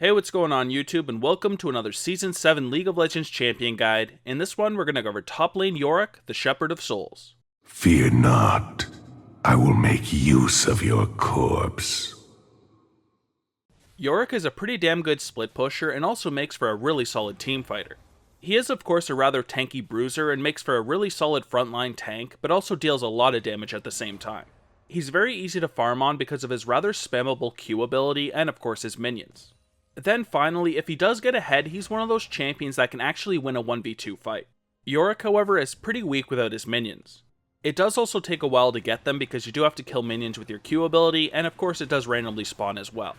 Hey, what's going on YouTube, and welcome to another Season 7 League of Legends Champion Guide. In this one, we're going to cover top lane Yorick, the Shepherd of Souls. Fear not, I will make use of your corpse. Yorick is a pretty damn good split pusher and also makes for a really solid team fighter. He is of course a rather tanky bruiser and makes for a really solid frontline tank, but also deals a lot of damage at the same time. He's very easy to farm on because of his rather spammable Q ability and of course his minions. Then finally, if he does get ahead, he's one of those champions that can actually win a 1v2 fight. Yorick, however, is pretty weak without his minions. It does also take a while to get them because you do have to kill minions with your Q ability, and of course it does randomly spawn as well.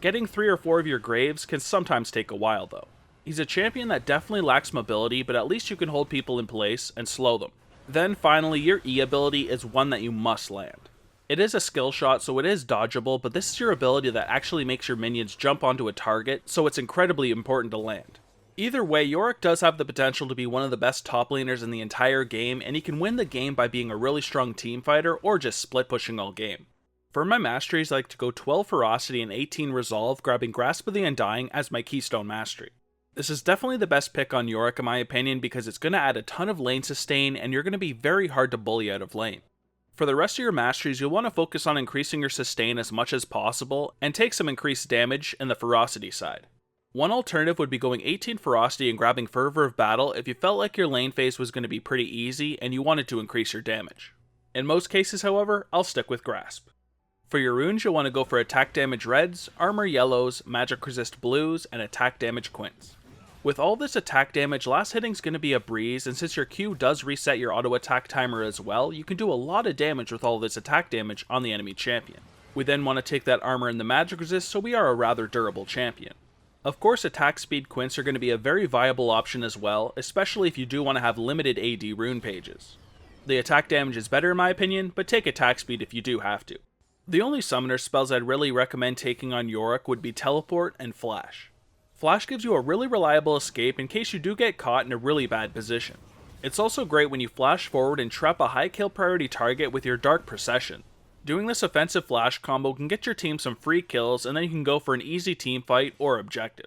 Getting 3 or 4 of your graves can sometimes take a while though. He's a champion that definitely lacks mobility, but at least you can hold people in place and slow them. Then finally, your E ability is one that you must land. It is a skill shot, so it is dodgeable, but this is your ability that actually makes your minions jump onto a target, so it's incredibly important to land. Either way, Yorick does have the potential to be one of the best top laners in the entire game, and he can win the game by being a really strong team fighter or just split pushing all game. For my Masteries, I like to go 12 Ferocity and 18 Resolve, grabbing Grasp of the Undying as my keystone mastery. This is definitely the best pick on Yorick in my opinion because it's going to add a ton of lane sustain and you're going to be very hard to bully out of lane. For the rest of your Masteries, you'll want to focus on increasing your sustain as much as possible and take some increased damage in the Ferocity side. One alternative would be going 18 Ferocity and grabbing Fervor of Battle if you felt like your lane phase was going to be pretty easy and you wanted to increase your damage. In most cases, however, I'll stick with Grasp. For your runes, you'll want to go for attack damage reds, armor yellows, magic resist blues, and attack damage quints. With all this attack damage, last hitting's going to be a breeze, and since your Q does reset your auto attack timer as well, you can do a lot of damage with all this attack damage on the enemy champion. We then want to take that armor and the magic resist, so we are a rather durable champion. Of course, attack speed quints are going to be a very viable option as well, especially if you do want to have limited AD rune pages. The attack damage is better in my opinion, but take attack speed if you do have to. The only summoner spells I'd really recommend taking on Yorick would be Teleport and Flash. Flash gives you a really reliable escape in case you do get caught in a really bad position. It's also great when you flash forward and trap a high kill priority target with your Dark Procession. Doing this offensive flash combo can get your team some free kills and then you can go for an easy team fight or objective.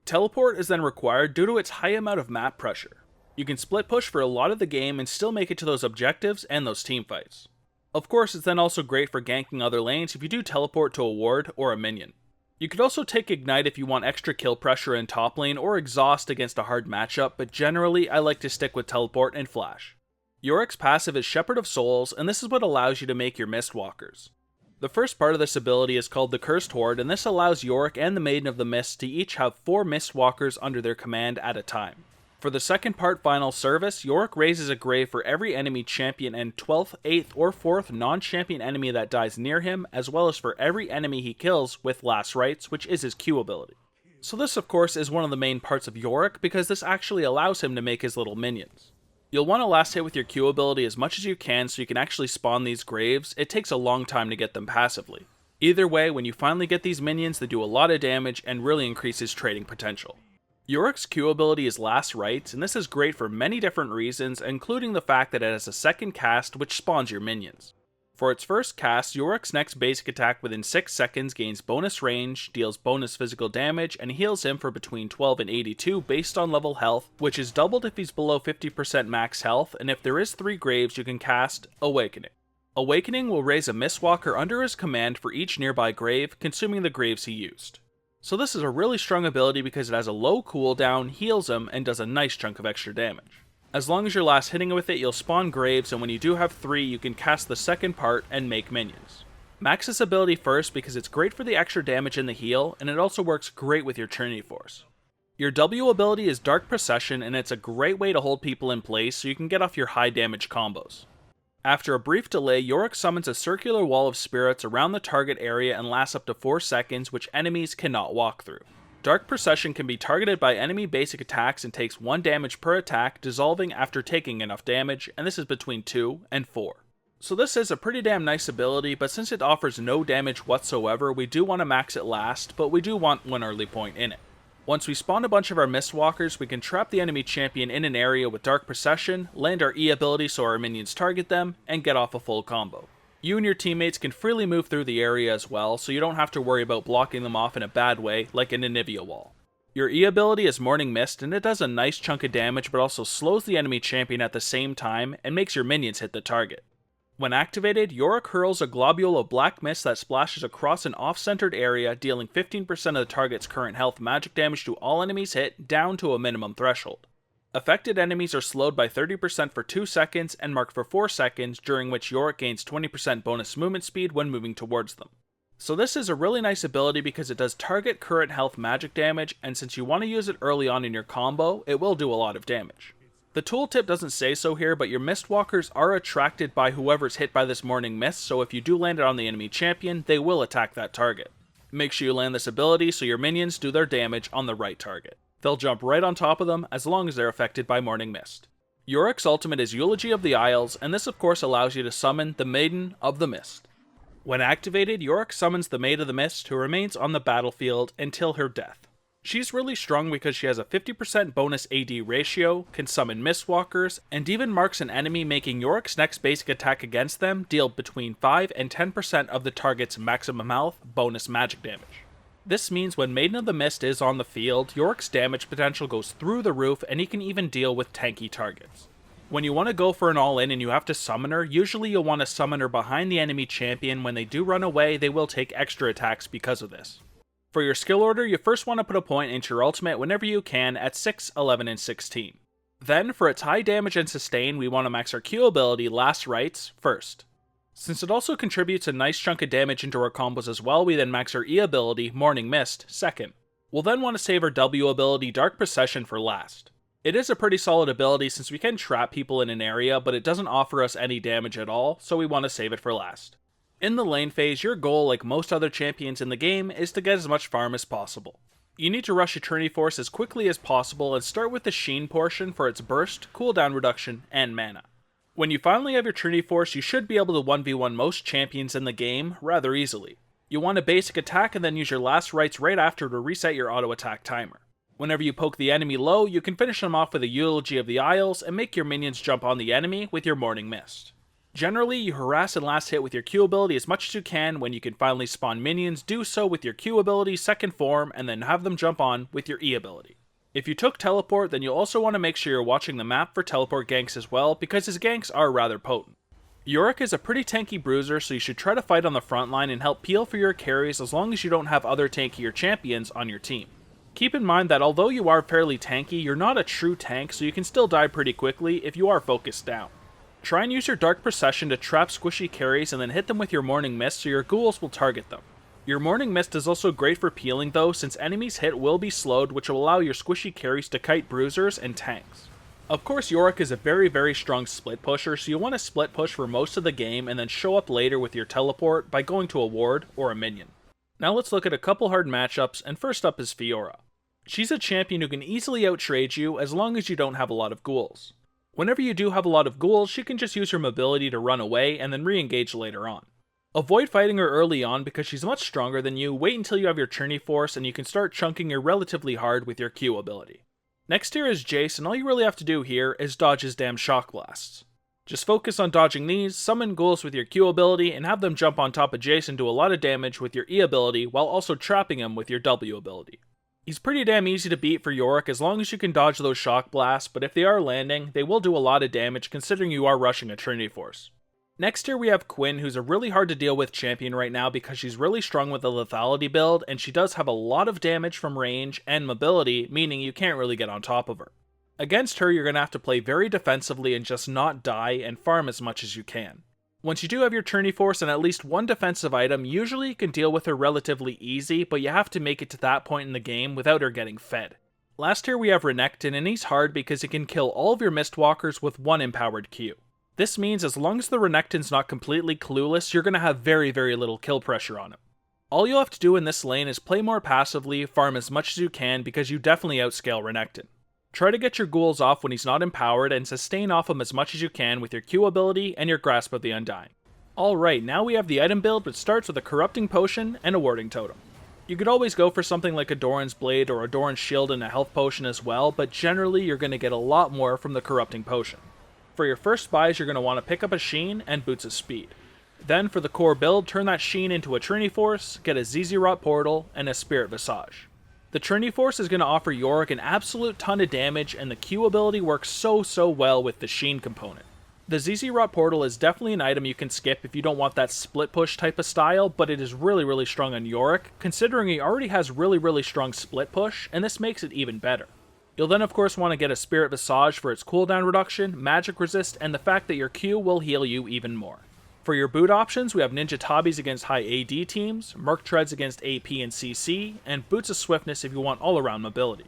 Teleport is then required due to its high amount of map pressure. You can split push for a lot of the game and still make it to those objectives and those team fights. Of course, it's then also great for ganking other lanes if you do teleport to a ward or a minion. You could also take Ignite if you want extra kill pressure in top lane or Exhaust against a hard matchup, but generally I like to stick with Teleport and Flash. Yorick's passive is Shepherd of Souls, and this is what allows you to make your Mistwalkers. The first part of this ability is called the Cursed Horde, and this allows Yorick and the Maiden of the Mist to each have 4 Mistwalkers under their command at a time. For the second part, Final Service, Yorick raises a grave for every enemy champion and 12th, 8th, or 4th non-champion enemy that dies near him, as well as for every enemy he kills with Last Rites, which is his Q ability. So this of course is one of the main parts of Yorick, because this actually allows him to make his little minions. You'll want to last hit with your Q ability as much as you can so you can actually spawn these graves. It takes a long time to get them passively. Either way, when you finally get these minions, they do a lot of damage and really increase his trading potential. Yorick's Q ability is Last Rites, and this is great for many different reasons, including the fact that it has a second cast which spawns your minions. For its first cast, Yorick's next basic attack within 6 seconds gains bonus range, deals bonus physical damage, and heals him for between 12 and 82 based on level health, which is doubled if he's below 50% max health, and if there is 3 graves you can cast Awakening. Awakening will raise a Mistwalker under his command for each nearby grave, consuming the graves he used. So this is a really strong ability because it has a low cooldown, heals him, and does a nice chunk of extra damage. As long as you're last hitting with it, you'll spawn graves, and when you do have 3, you can cast the second part and make minions. Max this ability first because it's great for the extra damage and the heal, and it also works great with your Trinity Force. Your W ability is Dark Procession, and it's a great way to hold people in place so you can get off your high damage combos. After a brief delay, Yorick summons a circular wall of spirits around the target area and lasts up to 4 seconds, which enemies cannot walk through. Dark Procession can be targeted by enemy basic attacks and takes 1 damage per attack, dissolving after taking enough damage, and this is between 2 and 4. So this is a pretty damn nice ability, but since it offers no damage whatsoever, we do want to max it last, but we do want 1 early point in it. Once we spawn a bunch of our Mistwalkers, we can trap the enemy champion in an area with Dark Procession, land our E ability so our minions target them, and get off a full combo. You and your teammates can freely move through the area as well, so you don't have to worry about blocking them off in a bad way, like an Anivia wall. Your E ability is Morning Mist, and it does a nice chunk of damage but also slows the enemy champion at the same time and makes your minions hit the target. When activated, Yorick hurls a globule of black mist that splashes across an off-centered area, dealing 15% of the target's current health magic damage to all enemies hit, down to a minimum threshold. Affected enemies are slowed by 30% for 2 seconds and marked for 4 seconds, during which Yorick gains 20% bonus movement speed when moving towards them. So this is a really nice ability because it does target current health magic damage, and since you want to use it early on in your combo, it will do a lot of damage. The tooltip doesn't say so here, but your Mistwalkers are attracted by whoever's hit by this Morning Mist, so if you do land it on the enemy champion, they will attack that target. Make sure you land this ability so your minions do their damage on the right target. They'll jump right on top of them as long as they're affected by Morning Mist. Yorick's ultimate is Eulogy of the Isles, and this of course allows you to summon the Maiden of the Mist. When activated, Yorick summons the Maid of the Mist, who remains on the battlefield until her death. She's really strong because she has a 50% bonus AD ratio, can summon Mistwalkers, and even marks an enemy, making Yorick's next basic attack against them deal between 5 and 10% of the target's maximum health bonus magic damage. This means when Maiden of the Mist is on the field, Yorick's damage potential goes through the roof, and he can even deal with tanky targets. When you want to go for an all-in and you have to summon her, usually you'll want to summon her behind the enemy champion. When they do run away, they will take extra attacks because of this. For your skill order, you first want to put a point into your ultimate whenever you can at 6, 11, and 16. Then, for its high damage and sustain, we want to max our Q ability, Last Rites, first. Since it also contributes a nice chunk of damage into our combos as well, we then max our E ability, Morning Mist, second. We'll then want to save our W ability, Dark Procession, for last. It is a pretty solid ability since we can trap people in an area, but it doesn't offer us any damage at all, so we want to save it for last. In the lane phase, your goal, like most other champions in the game, is to get as much farm as possible. You need to rush Eternity Force as quickly as possible and start with the Sheen portion for its burst, cooldown reduction, and mana. When you finally have your Trinity Force, you should be able to 1v1 most champions in the game rather easily. You want a basic attack and then use your Last Rites right after to reset your auto attack timer. Whenever you poke the enemy low, you can finish them off with a Eulogy of the Isles and make your minions jump on the enemy with your Morning Mist. Generally, you harass and last hit with your Q ability as much as you can. When you can finally spawn minions, do so with your Q ability, second form, and then have them jump on with your E ability. If you took Teleport, then you'll also want to make sure you're watching the map for Teleport ganks as well, because his ganks are rather potent. Yorick is a pretty tanky bruiser, so you should try to fight on the front line and help peel for your carries as long as you don't have other tankier champions on your team. Keep in mind that although you are fairly tanky, you're not a true tank, so you can still die pretty quickly if you are focused down. Try and use your Dark Procession to trap squishy carries and then hit them with your Morning Mist so your ghouls will target them. Your Morning Mist is also great for peeling though, since enemies hit will be slowed, which will allow your squishy carries to kite bruisers and tanks. Of course, Yorick is a very strong split pusher, so you want to split push for most of the game and then show up later with your teleport by going to a ward or a minion. Now let's look at a couple hard matchups, and first up is Fiora. She's a champion who can easily outtrade you as long as you don't have a lot of ghouls. Whenever you do have a lot of ghouls, she can just use her mobility to run away and then re-engage later on. Avoid fighting her early on because she's much stronger than you. Wait until you have your Trinity Force and you can start chunking her relatively hard with your Q ability. Next here is Jace, and all you really have to do here is dodge his damn Shock Blasts. Just focus on dodging these, summon ghouls with your Q ability, and have them jump on top of Jace and do a lot of damage with your E ability while also trapping him with your W ability. He's pretty damn easy to beat for Yorick as long as you can dodge those Shock Blasts, but if they are landing, they will do a lot of damage considering you are rushing a Trinity Force. Next here we have Quinn, who's a really hard to deal with champion right now because she's really strong with the lethality build, and she does have a lot of damage from range and mobility, meaning you can't really get on top of her. Against her, you're going to have to play very defensively and just not die and farm as much as you can. Once you do have your Trinity Force and at least one defensive item, usually you can deal with her relatively easy, but you have to make it to that point in the game without her getting fed. Last here we have Renekton, and he's hard because he can kill all of your Mistwalkers with one empowered Q. This means as long as the Renekton's not completely clueless, you're going to have very little kill pressure on him. All you'll have to do in this lane is play more passively, farm as much as you can because you definitely outscale Renekton. Try to get your ghouls off when he's not empowered and sustain off him as much as you can with your Q ability and your Grasp of the Undying. Alright, now we have the item build, which starts with a Corrupting Potion and a Warding Totem. You could always go for something like a Doran's Blade or a Doran's Shield and a Health Potion as well, but generally you're going to get a lot more from the Corrupting Potion. For your first buys, you're going to want to pick up a Sheen and Boots of Speed. Then for the core build, turn that Sheen into a Trinity Force, get a ZZ Rot Portal, and a Spirit Visage. The Trinity Force is going to offer Yorick an absolute ton of damage, and the Q ability works so well with the Sheen component. The ZZ Rot Portal is definitely an item you can skip if you don't want that split push type of style, but it is really strong on Yorick, considering he already has really strong split push, and this makes it even better. You'll then of course want to get a Spirit Visage for its cooldown reduction, magic resist, and the fact that your Q will heal you even more. For your boot options, we have Ninja Tabis against high AD teams, Merc Treads against AP and CC, and Boots of Swiftness if you want all-around mobility.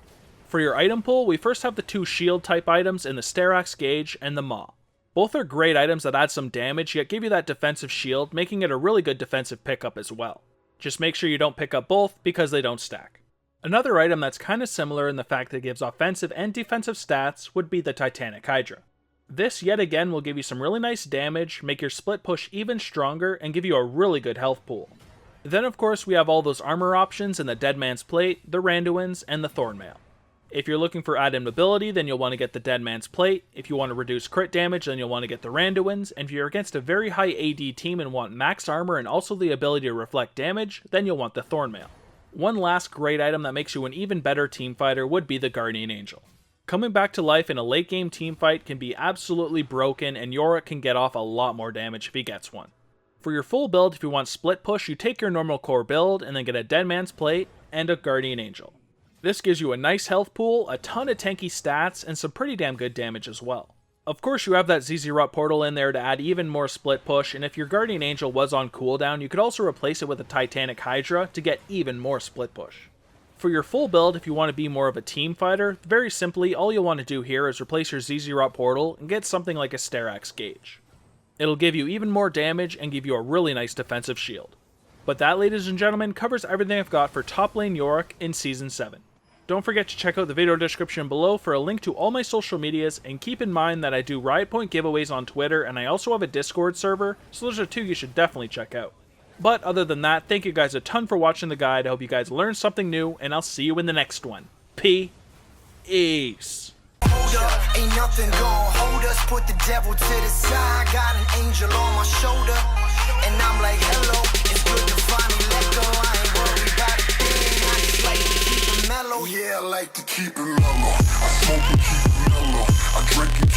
For your item pool, we first have the 2 shield type items in the Sterax Gauge and the Maw. Both are great items that add some damage, yet give you that defensive shield, making it a really good defensive pickup as well. Just make sure you don't pick up both, because they don't stack. Another item that's kinda similar in the fact that it gives offensive and defensive stats would be the Titanic Hydra. This, yet again, will give you some really nice damage, make your split push even stronger, and give you a really good health pool. Then of course we have all those armor options in the Dead Man's Plate, the Randuin's, and the Thornmail. If you're looking for added mobility, then you'll want to get the Dead Man's Plate. If you want to reduce crit damage, then you'll want to get the Randuin's. And if you're against a very high AD team and want max armor and also the ability to reflect damage, then you'll want the Thornmail. One last great item that makes you an even better team fighter would be the Guardian Angel. Coming back to life in a late game team fight can be absolutely broken, and Yorick can get off a lot more damage if he gets one. For your full build, if you want split push, you take your normal core build and then get a Dead Man's Plate and a Guardian Angel. This gives you a nice health pool, a ton of tanky stats, and some pretty damn good damage as well. Of course you have that ZZ Rot Portal in there to add even more split push, and if your Guardian Angel was on cooldown, you could also replace it with a Titanic Hydra to get even more split push. For your full build, if you want to be more of a team fighter, very simply, all you'll want to do here is replace your ZZ Rot Portal and get something like a Sterax Gauge. It'll give you even more damage and give you a really nice defensive shield. But that, ladies and gentlemen, covers everything I've got for top lane Yorick in Season 7. Don't forget to check out the video description below for a link to all my social medias, and keep in mind that I do Riot Point giveaways on Twitter, and I also have a Discord server, so those are 2 you should definitely check out. But other than that, thank you guys a ton for watching the guide. I hope you guys learned something new, and I'll see you in the next one. Peace. Hold up, ain't nothing gon' hold us. Put the devil to the side. Got an angel on my shoulder, and I'm like, hello. It's good to finally let go. I ain't worried about a thing. I just like to keep it mellow. Yeah, I like to keep it mellow. I smoke and keep it mellow. I drink and